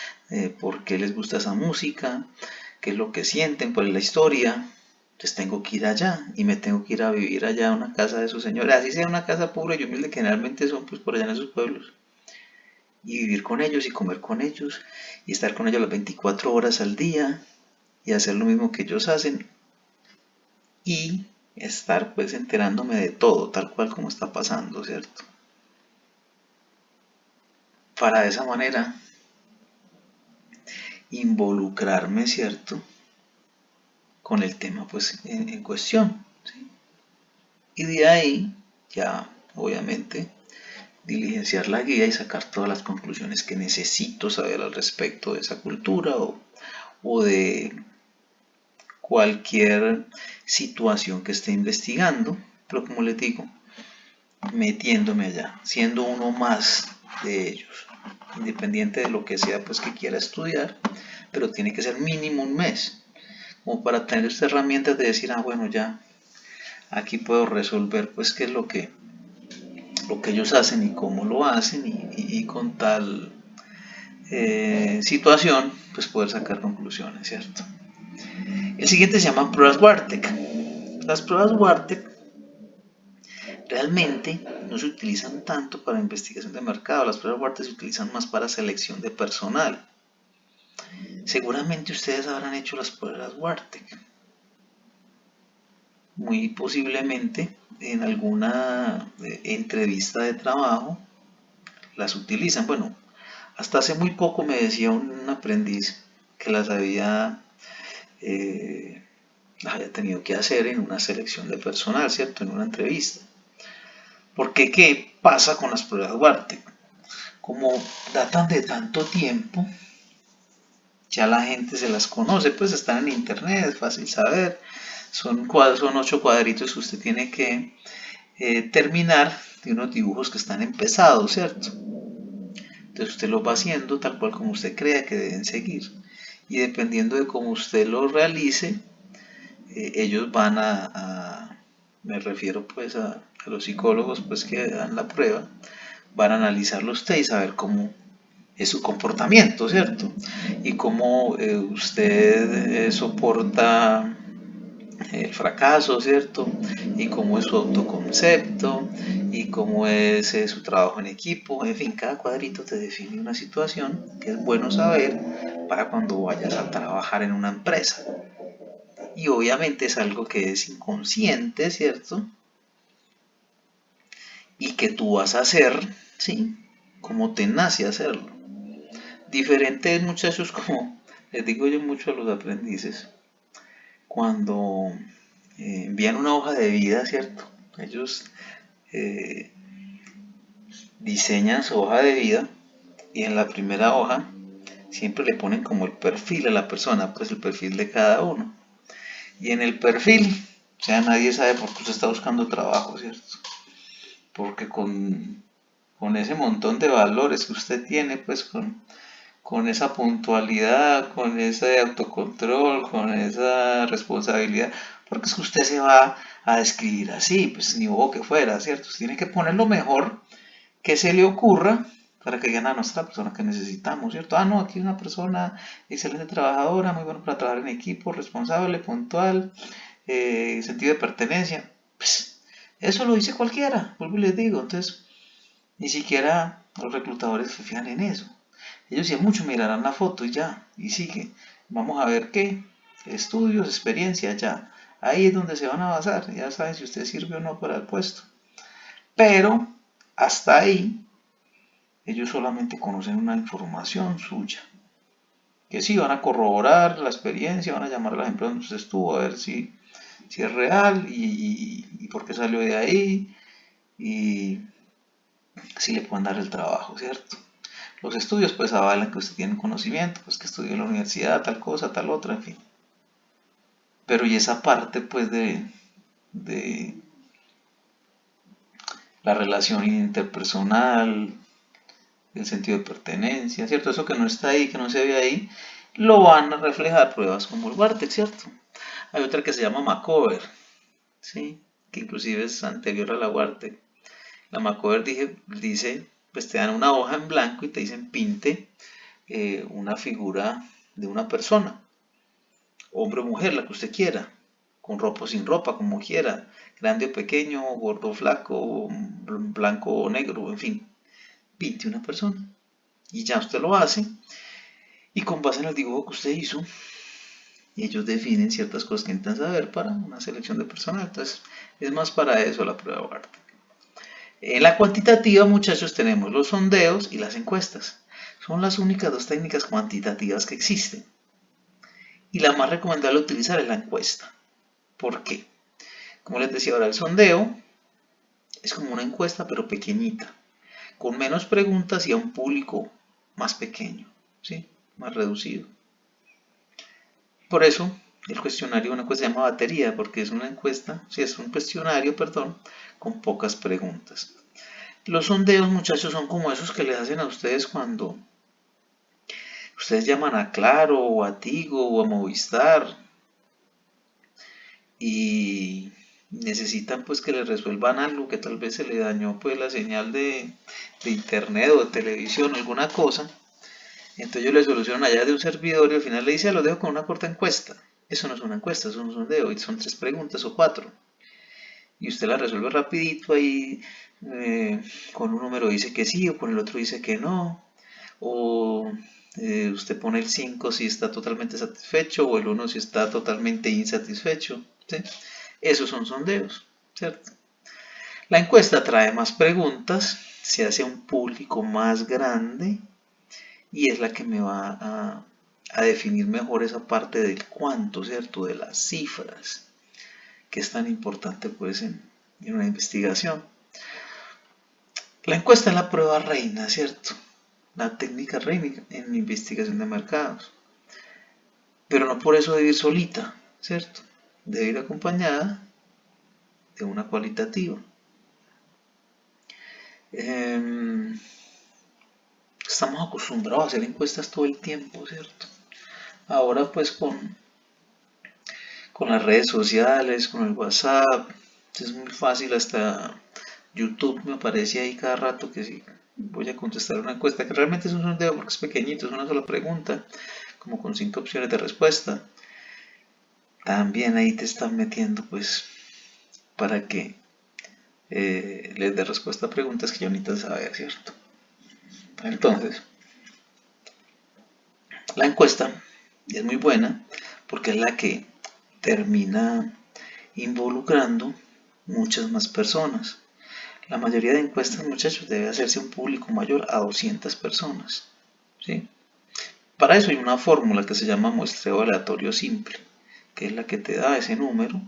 por qué les gusta esa música, qué es lo que sienten, cuál es la historia. Entonces tengo que ir allá, y me tengo que ir a vivir allá a una casa de esos señores, así sea una casa pobre y humilde, que generalmente son, pues, por allá en esos pueblos, y vivir con ellos, y comer con ellos, y estar con ellos las 24 horas al día, y hacer lo mismo que ellos hacen, y estar pues enterándome de todo, tal cual como está pasando, ¿cierto? Para de esa manera involucrarme, ¿cierto? Con el tema pues en cuestión, ¿sí? Y de ahí ya, obviamente, diligenciar la guía y sacar todas las conclusiones que necesito saber al respecto de esa cultura o de cualquier situación que esté investigando, pero como les digo, metiéndome allá, siendo uno más de ellos, independiente de lo que sea pues que quiera estudiar, pero tiene que ser mínimo un mes, como para tener esta herramienta de decir, bueno, ya, aquí puedo resolver pues qué es lo que ellos hacen y cómo lo hacen, y con tal situación pues poder sacar conclusiones, ¿cierto? El siguiente se llama pruebas Wartek. Las pruebas Wartek realmente no se utilizan tanto para investigación de mercado, las pruebas Wartek se utilizan más para selección de personal. Seguramente ustedes habrán hecho las pruebas Wartek. Muy posiblemente en alguna entrevista de trabajo las utilizan. Bueno, hasta hace muy poco me decía un aprendiz que las había tenido que hacer en una selección de personal, ¿cierto? En una entrevista. Porque ¿qué pasa con las pruebas Wartek? Como datan de tanto tiempo, ya la gente se las conoce, pues están en internet, es fácil saber. Son 8 cuadritos que usted tiene que terminar de unos dibujos que están empezados, ¿cierto? Entonces usted los va haciendo tal cual como usted crea que deben seguir. Y dependiendo de cómo usted lo realice, ellos van me refiero pues a los psicólogos pues que dan la prueba, van a analizarlo usted y saber cómo es su comportamiento, ¿cierto? Y cómo usted soporta el fracaso, ¿cierto? Y cómo es su autoconcepto, y cómo es su trabajo en equipo. En fin, cada cuadrito te define una situación que es bueno saber para cuando vayas a trabajar en una empresa. Y obviamente es algo que es inconsciente, ¿cierto? Y que tú vas a hacer, ¿sí? Como te nace hacerlo. Diferentes muchachos, como les digo yo mucho a los aprendices, cuando envían una hoja de vida, ¿cierto? Ellos diseñan su hoja de vida y en la primera hoja siempre le ponen como el perfil a la persona, pues el perfil de cada uno. Y en el perfil, o sea, nadie sabe por qué usted está buscando trabajo, ¿cierto? Porque con ese montón de valores que usted tiene, pues con esa puntualidad, con ese autocontrol, con esa responsabilidad, porque es que usted se va a describir así, pues ni hubo que fuera, ¿cierto? Usted tiene que poner lo mejor que se le ocurra para que digan, nuestra persona que necesitamos, ¿cierto? No, aquí una persona excelente trabajadora, muy bueno para trabajar en equipo, responsable, puntual, sentido de pertenencia. Pues eso lo dice cualquiera, vuelvo y les digo. Entonces, ni siquiera los reclutadores se fijan en eso. Ellos ya mucho mirarán la foto y ya, y sigue. Vamos a ver qué, estudios, experiencia, ya. Ahí es donde se van a basar, ya saben si usted sirve o no para el puesto. Pero hasta ahí ellos solamente conocen una información suya, que sí van a corroborar la experiencia, van a llamar a la empresa donde usted estuvo a ver si es real y por qué salió de ahí y si le pueden dar el trabajo, ¿cierto? Los estudios pues avalan que usted tiene conocimiento, pues que estudió en la universidad, tal cosa, tal otra, en fin. Pero y esa parte pues de la relación interpersonal, el sentido de pertenencia, ¿cierto? Eso que no está ahí, que no se ve ahí, lo van a reflejar pruebas como el Wartex, ¿cierto? Hay otra que se llama Macover, ¿sí? Que inclusive es anterior a la Wartex. La Macover dice, pues te dan una hoja en blanco y te dicen pinte una figura de una persona, hombre o mujer, la que usted quiera, con ropa o sin ropa, como quiera, grande o pequeño, gordo o flaco, blanco o negro, en fin, pinte una persona. Y ya usted lo hace, y con base en el dibujo que usted hizo, ellos definen ciertas cosas que intentan saber para una selección de personas. Entonces, es más para eso la prueba Wartex. En la cuantitativa, muchachos, tenemos los sondeos y las encuestas. Son las únicas dos técnicas cuantitativas que existen. Y la más recomendable utilizar es la encuesta. ¿Por qué? Como les decía ahora, el sondeo es como una encuesta pero pequeñita, con menos preguntas y a un público más pequeño, ¿sí? Más reducido. Por eso, el cuestionario, una encuesta se llama batería, porque es una encuesta, sí, es un cuestionario, perdón, con pocas preguntas. Los sondeos, muchachos, son como esos que les hacen a ustedes cuando ustedes llaman a Claro o a Tigo o a Movistar y necesitan pues que les resuelvan algo que tal vez se le dañó pues la señal de internet o de televisión, alguna cosa. Entonces ellos le solucionan allá de un servidor y al final le dice, lo dejo con una corta encuesta. Eso no es una encuesta, eso es un sondeo y son 3 preguntas o 4. Y usted la resuelve rapidito ahí, con un número dice que sí o con el otro dice que no. O usted pone el 5 si está totalmente satisfecho o el 1 si está totalmente insatisfecho, ¿sí? Esos son sondeos, ¿cierto? La encuesta trae más preguntas, se hace a un público más grande y es la que me va a definir mejor esa parte del cuánto, ¿cierto? De las cifras, que es tan importante pues en una investigación. La encuesta es la prueba reina, ¿cierto? La técnica reina en investigación de mercados. Pero no por eso debe ir solita, ¿cierto? Debe ir acompañada de una cualitativa. Estamos acostumbrados a hacer encuestas todo el tiempo, ¿cierto? Ahora pues con las redes sociales, con el WhatsApp, es muy fácil, hasta YouTube me aparece ahí cada rato que sí, voy a contestar una encuesta, que realmente es un sondeo porque es pequeñito, es una sola pregunta, como con 5 opciones de respuesta. También ahí te están metiendo pues para que les dé respuesta a preguntas que yo necesito saber, ¿cierto? Entonces, la encuesta es muy buena porque es la que termina involucrando muchas más personas. La mayoría de encuestas, muchachos, debe hacerse un público mayor a 200 personas, ¿sí? Para eso hay una fórmula que se llama muestreo aleatorio simple, que es la que te da ese número,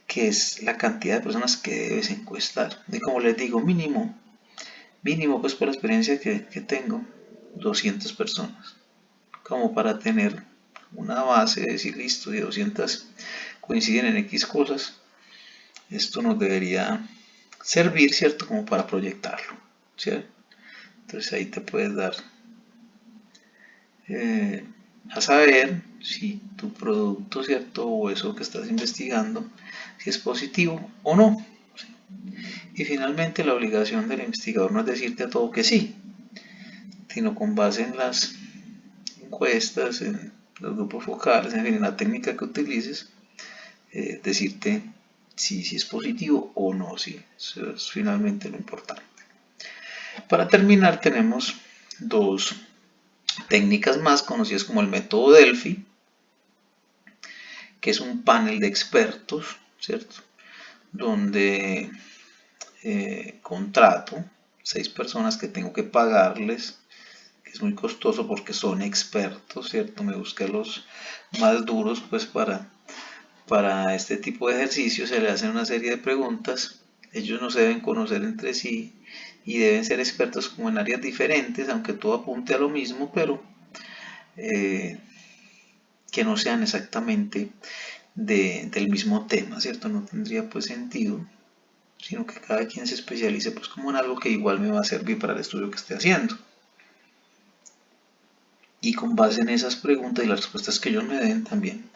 que es la cantidad de personas que debes encuestar. Y como les digo, mínimo pues por la experiencia que tengo, 200 personas, como para tener una base de decir, listo, de 200 coinciden en X cosas, esto nos debería servir, ¿cierto? Como para proyectarlo, ¿cierto? Entonces ahí te puedes dar a saber si tu producto, ¿cierto? O eso que estás investigando, si es positivo o no. ¿Sí? Y finalmente la obligación del investigador no es decirte a todo que sí, sino con base en las encuestas, en los grupos focales, en fin, en la técnica que utilices, decirte si es positivo o no, sí. Eso es finalmente lo importante. Para terminar tenemos 2 técnicas más conocidas como el método Delphi, que es un panel de expertos, ¿cierto? Donde contrato, 6 personas que tengo que pagarles, que es muy costoso porque son expertos, ¿cierto? Me busqué los más duros pues para este tipo de ejercicios, se le hacen una serie de preguntas, ellos no se deben conocer entre sí y deben ser expertos como en áreas diferentes, aunque todo apunte a lo mismo, pero que no sean exactamente del mismo tema, ¿cierto? No tendría pues sentido, sino que cada quien se especialice pues como en algo que igual me va a servir para el estudio que esté haciendo. Y con base en esas preguntas y las respuestas que ellos me den también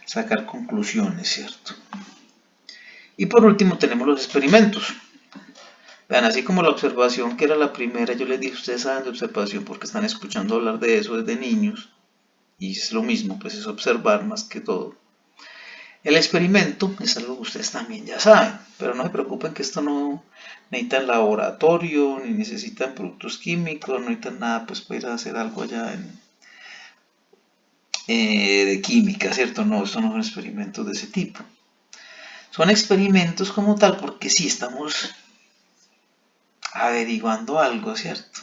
sacar conclusiones, ¿cierto? Y por último tenemos los experimentos. Vean, así como la observación que era la primera, yo les dije, ustedes saben de observación porque están escuchando hablar de eso desde niños, y es lo mismo, pues es observar más que todo. El experimento es algo que ustedes también ya saben, pero no se preocupen que esto no necesitan laboratorio, ni necesitan productos químicos, no necesitan nada pues para ir a hacer algo allá de química, ¿cierto? No, esto no son experimentos de ese tipo. Son experimentos como tal porque sí estamos averiguando algo, ¿cierto?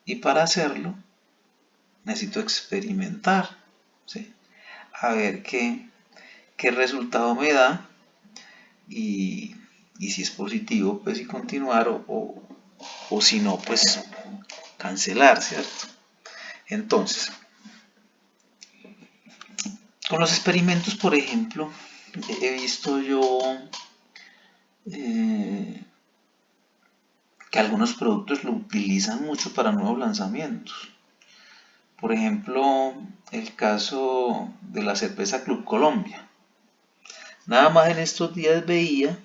Y para hacerlo necesito experimentar, ¿sí? A ver qué resultado me da y si es positivo, pues y continuar o si no, pues cancelar, ¿cierto? Entonces, con los experimentos, por ejemplo, he visto yo que algunos productos lo utilizan mucho para nuevos lanzamientos. Por ejemplo, el caso de la cerveza Club Colombia. Nada más en estos días veía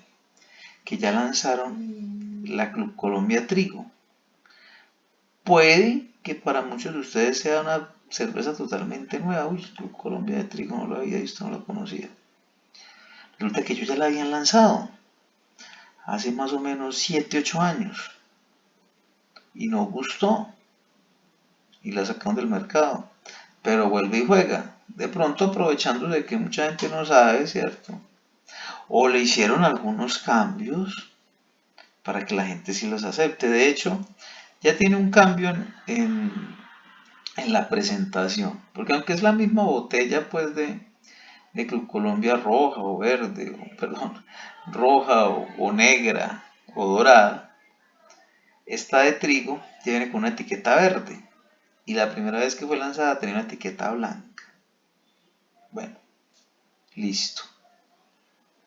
que ya lanzaron la Club Colombia Trigo. Puede que para muchos de ustedes sea una cerveza totalmente nueva. Uy, Club Colombia de Trigo no lo había visto, no lo conocía. Resulta que ellos ya la habían lanzado hace más o menos 7-8 años y no gustó y la sacaron del mercado. Pero vuelve y juega. De pronto aprovechando de que mucha gente no sabe, ¿cierto? O le hicieron algunos cambios para que la gente sí los acepte. De hecho, ya tiene un cambio en la presentación. Porque aunque es la misma botella pues de Club Colombia roja o verde, perdón, roja o negra o dorada, esta de trigo viene con una etiqueta verde. Y la primera vez que fue lanzada tenía una etiqueta blanca. Bueno, listo.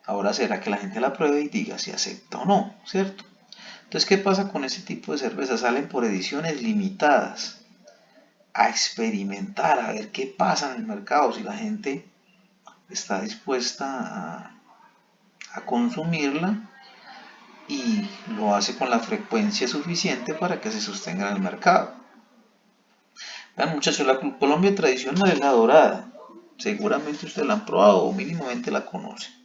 Ahora será que la gente la pruebe y diga si acepta o no, ¿cierto? Entonces, ¿qué pasa con ese tipo de cervezas? Salen por ediciones limitadas a experimentar, a ver qué pasa en el mercado, si la gente está dispuesta a consumirla y lo hace con la frecuencia suficiente para que se sostenga en el mercado. Vean muchachos, la Club Colombia tradicional es la dorada. Seguramente ustedes la han probado o mínimamente la conocen.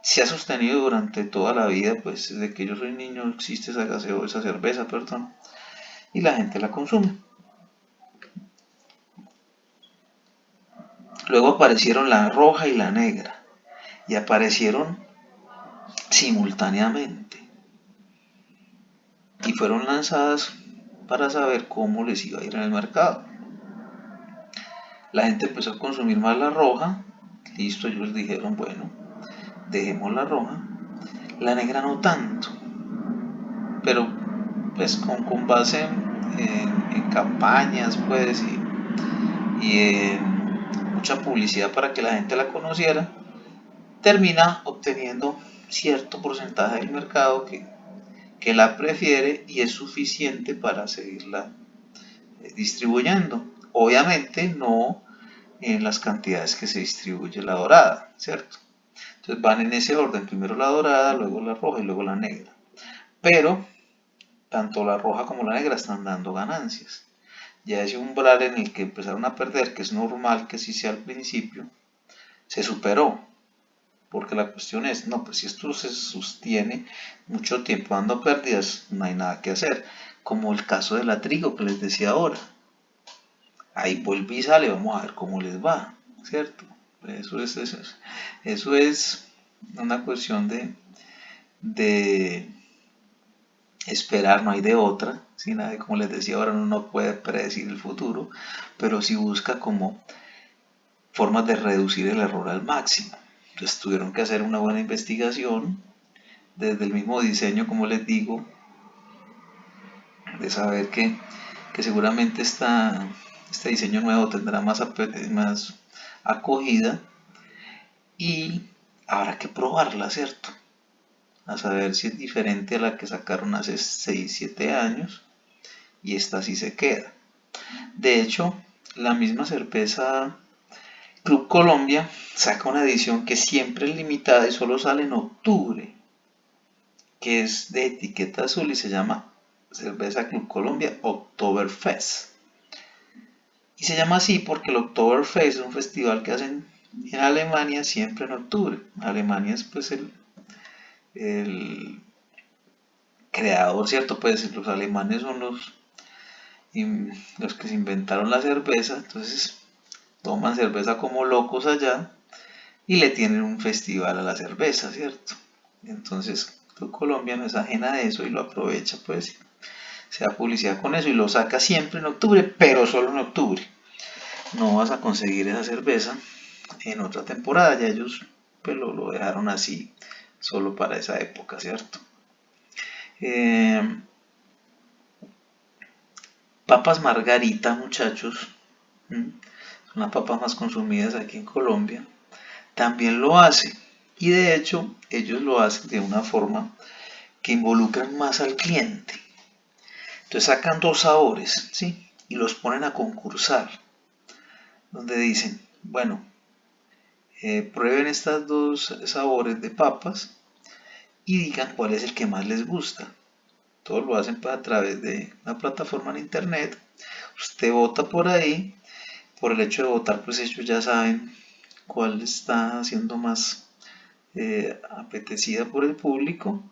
Se ha sostenido durante toda la vida, pues desde que yo soy niño existe esa cerveza, perdón, y la gente la consume. Luego aparecieron la roja y la negra, y aparecieron simultáneamente, y fueron lanzadas para saber cómo les iba a ir en el mercado. La gente empezó a consumir más la roja, listo, ellos dijeron, bueno, dejemos la roja, la negra no tanto, pero pues con base en campañas pues y en mucha publicidad para que la gente la conociera, termina obteniendo cierto porcentaje del mercado que la prefiere y es suficiente para seguirla distribuyendo. Obviamente no en las cantidades que se distribuye la dorada, ¿cierto? Entonces van en ese orden, primero la dorada, luego la roja y luego la negra. Pero tanto la roja como la negra están dando ganancias. Ya ese umbral en el que empezaron a perder, que es normal que sí sea al principio, se superó. Porque la cuestión es, no, pues si esto se sostiene mucho tiempo dando pérdidas, no hay nada que hacer. Como el caso de la trigo que les decía ahora. Ahí vuelve y sale, vamos a ver cómo les va, ¿cierto? Eso es una cuestión de de esperar, no hay de otra. ¿Sí? Nadie, como les decía, ahora uno no puede predecir el futuro, pero sí busca como formas de reducir el error al máximo. Entonces tuvieron que hacer una buena investigación desde el mismo diseño, como les digo, de saber que seguramente este diseño nuevo tendrá más acogida y habrá que probarla, ¿cierto? A saber si es diferente a la que sacaron hace 6-7 años y esta sí se queda. De hecho, la misma cerveza Club Colombia saca una edición que siempre es limitada y solo sale en octubre, que es de etiqueta azul y se llama Cerveza Club Colombia Oktoberfest. Y se llama así porque el Oktoberfest es un festival que hacen en Alemania siempre en octubre. Alemania es pues el creador, ¿cierto? Pues los alemanes son los que se inventaron la cerveza, entonces toman cerveza como locos allá y le tienen un festival a la cerveza, ¿cierto? Entonces Colombia no es ajena a eso y lo aprovecha, pues se da publicidad con eso y lo saca siempre en octubre, pero solo en octubre. No vas a conseguir esa cerveza en otra temporada, ya ellos pues lo dejaron así solo para esa época, ¿cierto? Papas Margarita, muchachos, son las papas más consumidas aquí en Colombia, también lo hace y de hecho ellos lo hacen de una forma que involucran más al cliente. Entonces sacan 2 sabores, ¿sí? Y los ponen a concursar, donde dicen, bueno, prueben estos 2 sabores de papas y digan cuál es el que más les gusta. Todo lo hacen a través de una plataforma en internet. Usted vota por ahí. Por el hecho de votar, pues ellos ya saben cuál está siendo más apetecida por el público.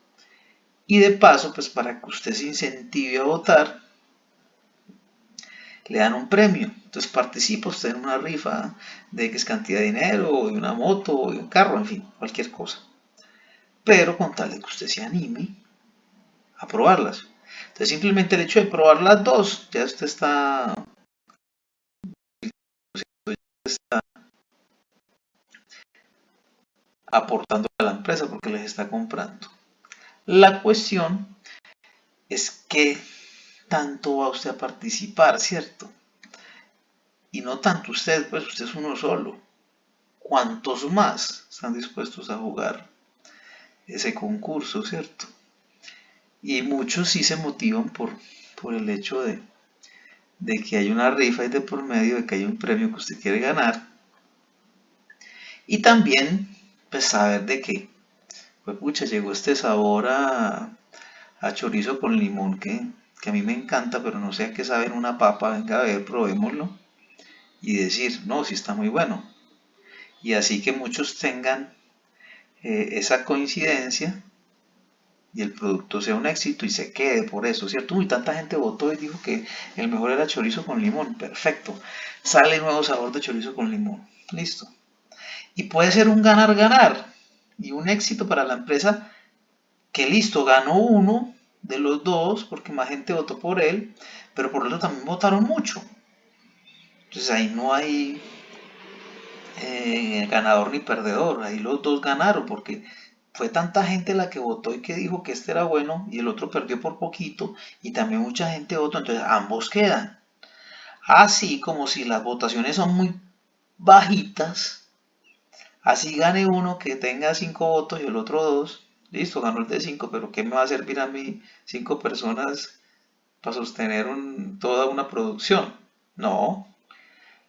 Y de paso, pues para que usted se incentive a votar, le dan un premio. Entonces participa usted en una rifa de X cantidad de dinero, o de una moto, o de un carro, en fin, cualquier cosa. Pero con tal de que usted se anime a probarlas. Entonces simplemente el hecho de probar las 2, ya usted está aportando a la empresa porque les está comprando. La cuestión es que tanto va usted a participar, ¿cierto? Y no tanto usted, pues usted es uno solo. ¿Cuántos más están dispuestos a jugar ese concurso, ¿cierto? Y muchos sí se motivan por el hecho de que hay una rifa y de por medio, de que hay un premio que usted quiere ganar. Y también, pues saber de que, pues pucha, llegó este sabor a chorizo con limón que a mí me encanta, pero no sé a qué sabe en una papa, venga a ver, probémoslo. Y decir, no, sí está muy bueno. Y así que muchos tengan esa coincidencia y el producto sea un éxito y se quede por eso, ¿cierto? Y tanta gente votó y dijo que el mejor era chorizo con limón, perfecto. Sale nuevo sabor de chorizo con limón, listo. Y puede ser un ganar-ganar y un éxito para la empresa que listo, ganó uno de los 2 porque más gente votó por él, pero por otro también votaron mucho. Entonces ahí no hay ganador ni perdedor, ahí los 2 ganaron porque fue tanta gente la que votó y que dijo que este era bueno y el otro perdió por poquito y también mucha gente votó, entonces ambos quedan. Así como si las votaciones son muy bajitas, así gane uno que tenga 5 votos y el otro 2, listo, ganó el de 5, pero ¿qué me va a servir a mí 5 personas para sostener toda una producción? No,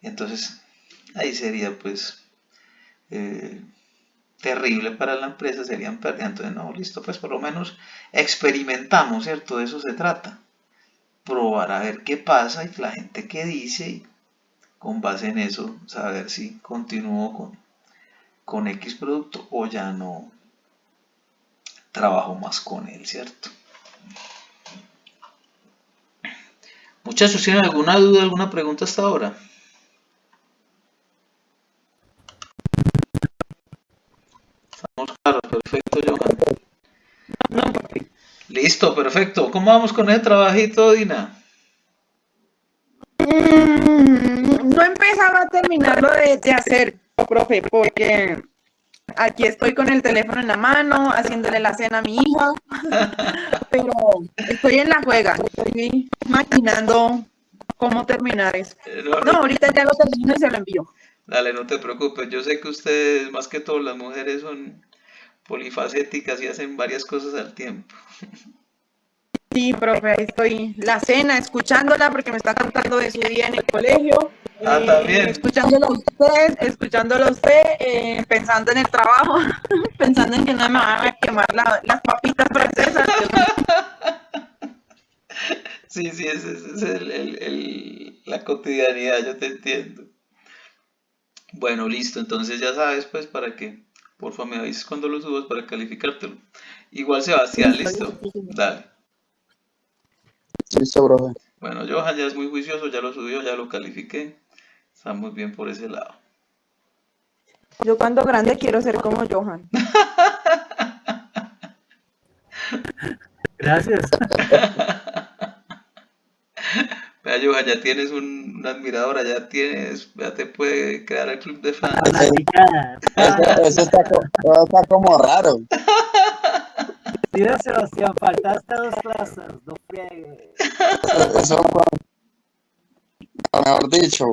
entonces ahí sería pues terrible para la empresa, serían pérdidas. Entonces no, listo, pues por lo menos experimentamos, ¿cierto? De eso se trata, probar a ver qué pasa y la gente qué dice y con base en eso saber si continúo con X producto o ya no trabajo más con él, ¿cierto? Muchachos, ¿tienen alguna duda, alguna pregunta hasta ahora? Estamos claros, perfecto, Johan. Listo, perfecto. ¿Cómo vamos con el trabajito, Dina? No empezaba a terminarlo de hacer, profe, porque aquí estoy con el teléfono en la mano, haciéndole la cena a mi hija, pero estoy en la juega, estoy maquinando cómo terminar eso. No, No, no, ahorita ya lo termino y se lo envío. dale, no te preocupes. Yo sé que ustedes, más que todo las mujeres, son polifacéticas y hacen varias cosas al tiempo. Sí, profe, ahí estoy, la cena, escuchándola porque me está contando de su día en el colegio. También. Escuchándolo a usted, pensando en el trabajo, pensando en que no me van a quemar las papitas francesas. Sí, sí, ese es la cotidianidad, yo te entiendo. Bueno, listo, entonces ya sabes, pues, para que, porfa, me avises cuando lo subas para calificártelo. Igual, Sebastián, listo. Dale. Listo, profe. Bueno, Johan ya es muy juicioso, ya lo subió, ya lo califiqué. Está muy bien por ese lado. Yo cuando grande quiero ser como Johan. Gracias. Vea, Johan, ya tienes una admiradora, ya te puede crear el club de fans. Fanaticada. Eso está como raro. Sí, de Sebastián, faltaste 2 clases, no friegue. Eso, mejor dicho,